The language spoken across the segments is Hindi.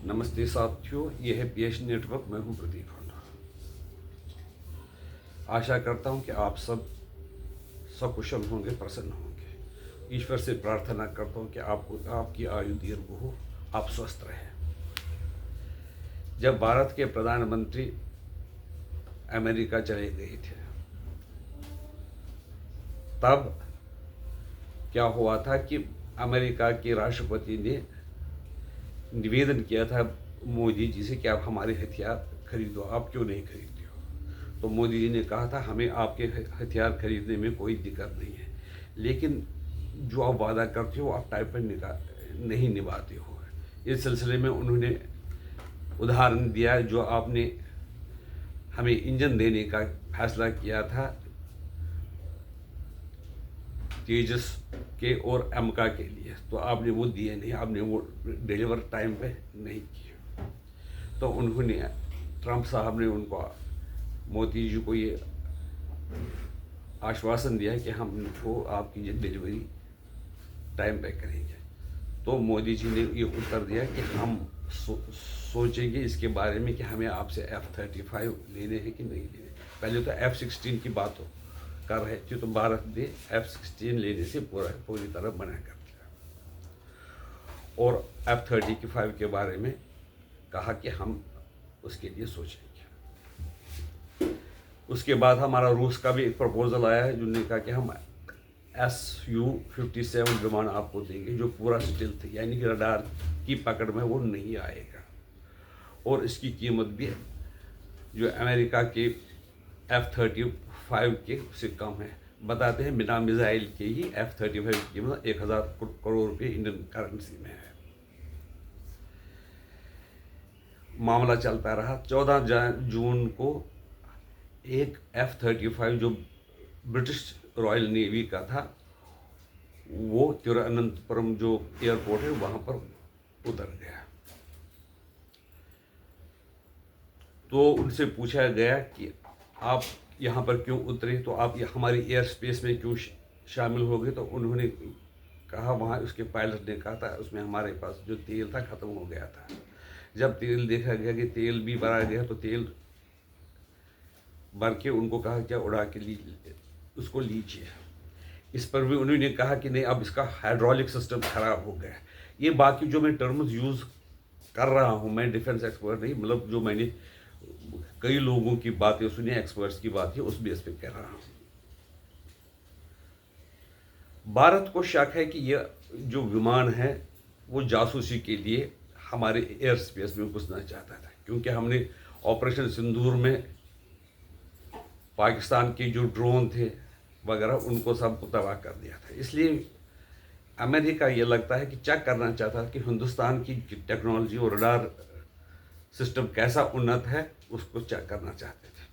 नमस्ते साथियों, यह है पीएच नेटवर्क। मैं हूं प्रदीप होना। आशा करता हूं कि आप सब सकुशल होंगे, प्रसन्न होंगे। ईश्वर से प्रार्थना करता हूं कि आपकी आयु दीर्घ हो, आप स्वस्थ रहें। जब भारत के प्रधानमंत्री अमेरिका चले गए थे, तब क्या हुआ था कि अमेरिका के राष्ट्रपति ने निवेदन किया था मोदी जी से कि आप हमारे हथियार खरीदो, आप क्यों नहीं खरीदते हो। तो मोदी जी ने कहा था हमें आपके हथियार खरीदने में कोई दिक्कत नहीं है, लेकिन जो आप वादा करते हो आप टाइम पर नहीं निभाते हो। इस सिलसिले में उन्होंने उदाहरण दिया, जो आपने हमें इंजन देने का फैसला किया था तेजस के और एमका के लिए, तो आपने वो दिए नहीं, आपने वो डिलीवर टाइम पे नहीं किए। तो उन्होंने, ट्रंप साहब ने उनको, मोदी जी को ये आश्वासन दिया कि हम उनको आपकी डिलीवरी टाइम पे करेंगे। तो मोदी जी ने ये उत्तर दिया कि हम सोचेंगे इसके बारे में कि हमें आपसे F-35 लेने हैं कि नहीं लेने। पहले तो F-16 की बात कर रहे थे, तो भारत ने F-16 लेने से पूरी तरह मना कर दिया और F-35 के बारे में कहा कि हम उसके लिए सोचेंगे। उसके बाद हमारा रूस का भी एक प्रपोजल आया है, जिन्होंने कहा कि हम Su-57 विमान आपको देंगे, जो पूरा स्टील्थ, यानी कि रडार की पकड़ में वो नहीं आएगा, और इसकी कीमत भी जो अमेरिका के F-35 के से कम है। बताते हैं बिना मिसाइल के ही F-35 की कीमत 1000 करोड़ रुपये इंडियन करेंसी में है। मामला चलता रहा। 14 जून को एक F-35 जो ब्रिटिश रॉयल नेवी का था, वो तिरुवनंतपुरम जो एयरपोर्ट है वहाँ पर उतर गया। तो उनसे पूछा गया कि आप यहाँ पर क्यों उतरे, तो आप हमारी एयर स्पेस में क्यों शामिल हो गए। तो उन्होंने कहा, वहाँ उसके पायलट ने कहा था उसमें हमारे पास जो तेल था ख़त्म हो गया था। जब तेल देखा गया कि तेल भी भरा गया, तो तेल भर के उनको कहा क्या उड़ा के उसको लीजिए। इस पर भी उन्होंने कहा कि नहीं, अब इसका हाइड्रोलिक सिस्टम ख़राब हो गया। ये बाकी जो मैं टर्म्स यूज़ कर रहा हूँ, मैं डिफेंस एक्सपर्ट नहीं, मतलब जो मैंने कई लोगों की बातें सुनी, एक्सपर्ट्स की बातें, उस बेस पे कह रहा हूँ। भारत को शक है कि यह जो विमान है वो जासूसी के लिए हमारे एयर स्पेस में घुसना चाहता था, क्योंकि हमने ऑपरेशन सिंदूर में पाकिस्तान के जो ड्रोन थे वगैरह उनको सब तबाह कर दिया था। इसलिए अमेरिका ये लगता है कि चेक करना चाहता था कि हिंदुस्तान की टेक्नोलॉजी और रडार सिस्टम कैसा उन्नत है, उसको चेक करना चाहते थे।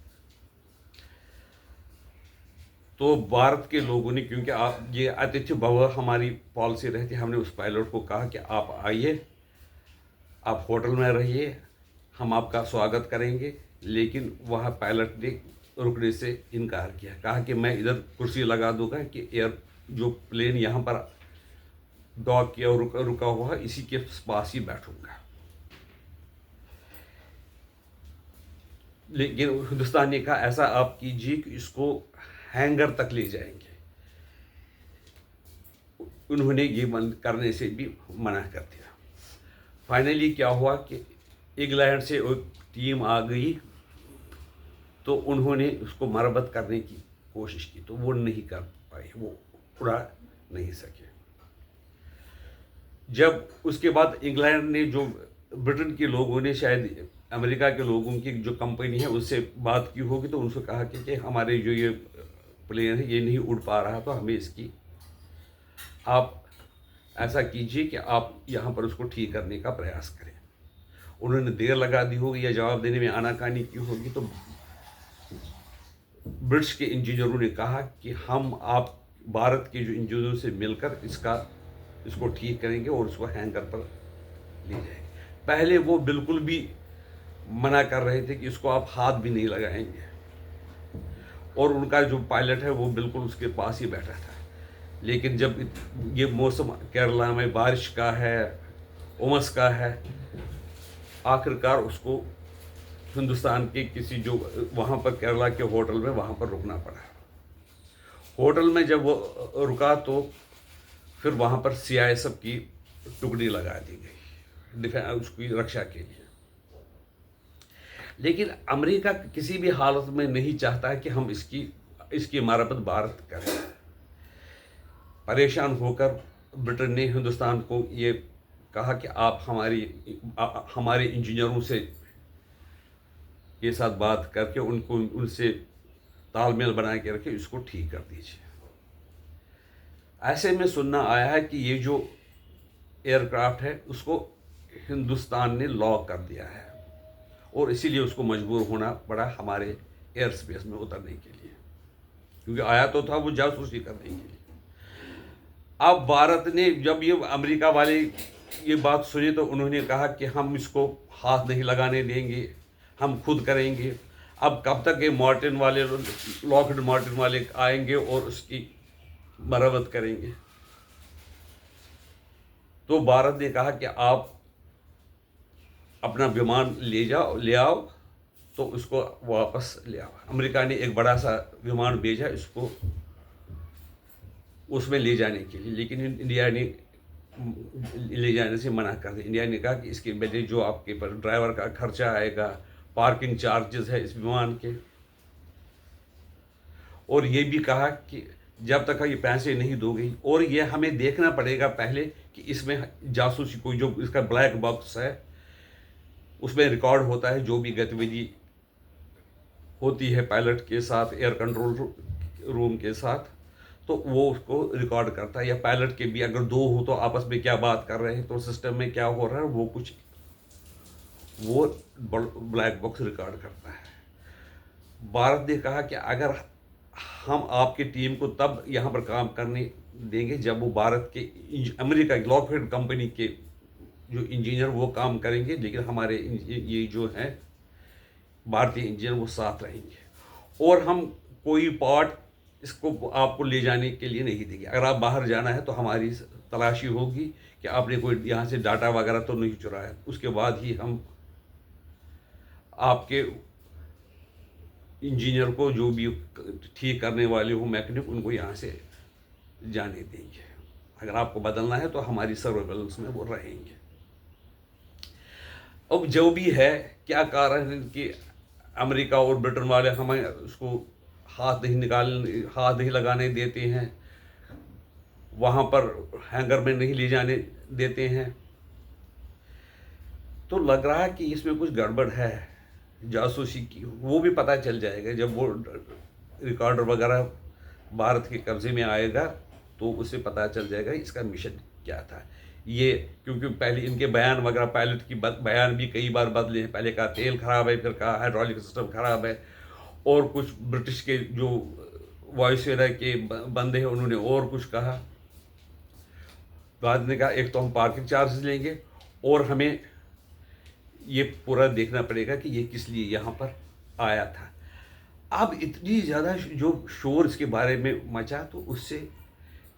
तो भारत के लोगों ने, क्योंकि आप ये अतिथि भव हमारी पॉलिसी रहती, हमने उस पायलट को कहा कि आप आइए, आप होटल में रहिए, हम आपका स्वागत करेंगे। लेकिन वह पायलट ने रुकने से इनकार किया, कहा कि मैं इधर कुर्सी लगा दूंगा कि एयर जो प्लेन यहाँ पर डॉक किया और रुका हुआ इसी के पास ही बैठूंगा। लेकिन हिंदुस्तान ने कहा ऐसा आप कीजिए कि इसको हैंगर तक ले जाएंगे। उन्होंने ये करने से भी मना कर दिया। फाइनली क्या हुआ कि इंग्लैंड से एक टीम आ गई, तो उन्होंने उसको मरम्मत करने की कोशिश की, तो वो नहीं कर पाए, वो उड़ा नहीं सके। जब उसके बाद इंग्लैंड ने, जो ब्रिटेन के लोगों ने, शायद अमेरिका के लोगों की जो कंपनी है उससे बात की होगी, तो उनसे कहा कि हमारे जो ये प्लेन है ये नहीं उड़ पा रहा, तो हमें इसकी, आप ऐसा कीजिए कि आप यहाँ पर उसको ठीक करने का प्रयास करें। उन्होंने देर लगा दी होगी या जवाब देने में आनाकानी की होगी, तो ब्रिटिश के इंजीनियरों ने कहा कि हम आप भारत के जो इंजीनियरों से मिलकर इसको ठीक करेंगे और उसको हैंगर पर ले जाएंगे। पहले वो बिल्कुल भी मना कर रहे थे कि इसको आप हाथ भी नहीं लगाएंगे, और उनका जो पायलट है वो बिल्कुल उसके पास ही बैठा था। लेकिन जब ये मौसम केरला में बारिश का है, उमस का है, आखिरकार उसको हिंदुस्तान के किसी जो वहाँ पर केरला के होटल में वहाँ पर रुकना पड़ा। होटल में जब वो रुका तो फिर वहाँ पर सीआईएसएफ की टुकड़ी लगा दी गई डिफेंस उसकी रक्षा के लिए। लेकिन अमेरिका किसी भी हालत में नहीं चाहता है कि हम इसकी मरम्मत भारत करें। परेशान होकर ब्रिटेन ने हिंदुस्तान को ये कहा कि आप हमारे इंजीनियरों से के साथ बात करके उनसे तालमेल बना के रखे, इसको ठीक कर दीजिए। ऐसे में सुनना आया है कि ये जो एयरक्राफ्ट है उसको हिंदुस्तान ने लॉक कर दिया है और इसीलिए उसको मजबूर होना पड़ा हमारे एयर स्पेस में उतरने के लिए, क्योंकि आया तो था वो जासूसी करने के लिए। अब भारत ने जब ये अमेरिका वाले ये बात सुनी तो उन्होंने कहा कि हम इसको हाथ नहीं लगाने देंगे, हम खुद करेंगे। अब कब तक ये मार्टिन वाले लॉकहीड मार्टिन वाले आएंगे और उसकी मरम्मत करेंगे। तो भारत ने कहा कि आप अपना विमान ले आओ, तो उसको वापस ले आओ। अमेरिका ने एक बड़ा सा विमान भेजा इसको उसमें ले जाने के लिए, लेकिन इंडिया ने ले जाने से मना कर दिया। इंडिया ने कहा कि इसके बदले जो आपके पर ड्राइवर का खर्चा आएगा, पार्किंग चार्जेस है इस विमान के, और ये भी कहा कि जब तक ये पैसे नहीं दोगे, और ये हमें देखना पड़ेगा पहले कि इसमें जासूसी कोई जो इसका ब्लैक बॉक्स है उसमें रिकॉर्ड होता है जो भी गतिविधि होती है पायलट के साथ, एयर कंट्रोल रूम के साथ, तो वो उसको रिकॉर्ड करता है। या पायलट के भी अगर दो हो तो आपस में क्या बात कर रहे हैं, तो सिस्टम में क्या हो रहा है वो ब्लैक बॉक्स रिकॉर्ड करता है। भारत ने कहा कि अगर हम आपकी टीम को तब यहाँ पर काम करने देंगे जब वो भारत के अमेरिका की लॉकहीड कंपनी के जो इंजीनियर वो काम करेंगे, लेकिन हमारे ये जो हैं भारतीय इंजीनियर वो साथ रहेंगे, और हम कोई पार्ट इसको आपको ले जाने के लिए नहीं देंगे। अगर आप बाहर जाना है तो हमारी तलाशी होगी कि आपने कोई यहाँ से डाटा वगैरह तो नहीं चुराया, उसके बाद ही हम आपके इंजीनियर को जो भी ठीक करने वाले हो मैकेनिक उनको यहाँ से जाने देंगे। अगर आपको बदलना है तो हमारी सर्वेलेंस में वो रहेंगे। अब जो भी है क्या कारण है कि अमेरिका और ब्रिटेन वाले हमें उसको हाथ नहीं लगाने देते हैं, वहाँ पर हैंगर में नहीं ले जाने देते हैं। तो लग रहा है कि इसमें कुछ गड़बड़ है जासूसी की। वो भी पता चल जाएगा जब वो रिकॉर्डर वगैरह भारत के कब्जे में आएगा, तो उससे पता चल जाएगा इसका मिशन क्या था। ये क्योंकि पहले इनके बयान वगैरह पायलट की बयान भी कई बार बदले हैं। पहले कहा तेल खराब है, फिर कहा हाइड्रोलिक सिस्टम खराब है, और कुछ ब्रिटिश के जो वायुसेना के बंदे हैं उन्होंने और कुछ कहा। बाद ने कहा एक तो हम पार्किंग चार्जेस लेंगे और हमें ये पूरा देखना पड़ेगा कि ये किस लिए यहाँ पर आया था। अब इतनी ज़्यादा जो शोर इसके बारे में मचा तो उससे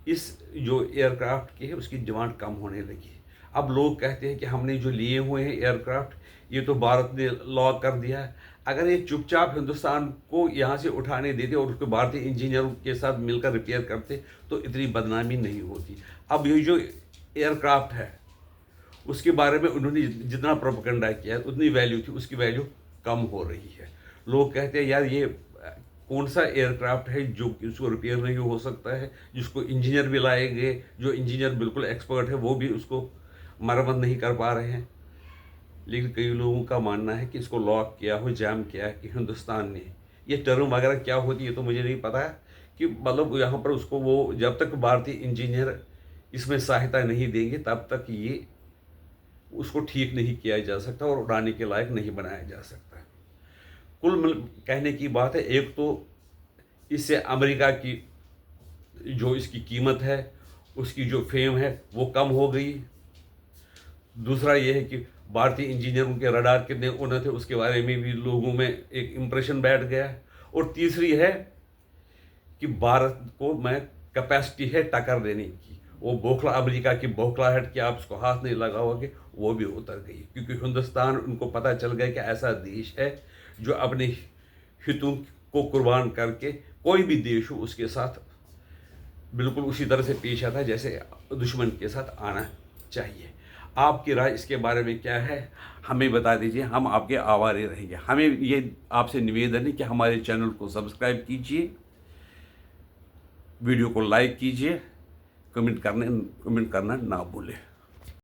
इस जो एयरक्राफ्ट की है उसकी डिमांड कम होने लगी। अब लोग कहते हैं कि हमने जो लिए हुए हैं एयरक्राफ्ट ये तो भारत ने लॉक कर दिया है। अगर ये चुपचाप हिंदुस्तान को यहाँ से उठाने देते और उसको भारतीय इंजीनियरों के साथ मिलकर रिपेयर करते तो इतनी बदनामी नहीं होती। अब ये जो एयरक्राफ्ट है उसके बारे में उन्होंने जितना प्रोपेगेंडा किया उतनी वैल्यू थी, उसकी वैल्यू कम हो रही है। लोग कहते हैं यार ये कौन सा एयरक्राफ्ट है जो उसको रिपेयर नहीं हो सकता है, जिसको इंजीनियर भी लाएंगे, जो इंजीनियर बिल्कुल एक्सपर्ट है वो भी उसको मरम्मत नहीं कर पा रहे हैं। लेकिन कई लोगों का मानना है कि इसको लॉक किया हो, जैम किया है कि हिंदुस्तान ने। ये टर्म वगैरह क्या होती है तो मुझे नहीं पता है कि मतलब यहाँ पर उसको वो जब तक भारतीय इंजीनियर इसमें सहायता नहीं देंगे तब तक ये उसको ठीक नहीं किया जा सकता और उड़ाने के लायक नहीं बनाया जा सकता। कुल मिल कहने की बात है, एक तो इससे अमेरिका की जो इसकी कीमत है, उसकी जो फेम है वो कम हो गई। दूसरा ये है कि भारतीय इंजीनियरों के रडार कितने उन्नत थे उसके बारे में भी लोगों में एक इम्प्रेशन बैठ गया। और तीसरी है कि भारत को में कैपेसिटी है टक्कर देने की, वो बौखला अमेरिका की बौखलाहट कि आप उसको हाथ नहीं लगाओगे, वो भी उतर गई, क्योंकि हिंदुस्तान उनको पता चल गया कि ऐसा देश है जो अपने हितों को कुर्बान करके कोई भी देश हो उसके साथ बिल्कुल उसी तरह से पेश आता है जैसे दुश्मन के साथ आना चाहिए। आपकी राय इसके बारे में क्या है, हमें बता दीजिए, हम आपके आभारी रहेंगे। हमें ये आपसे निवेदन है कि हमारे चैनल को सब्सक्राइब कीजिए, वीडियो को लाइक कीजिए, कमेंट करना ना भूलें।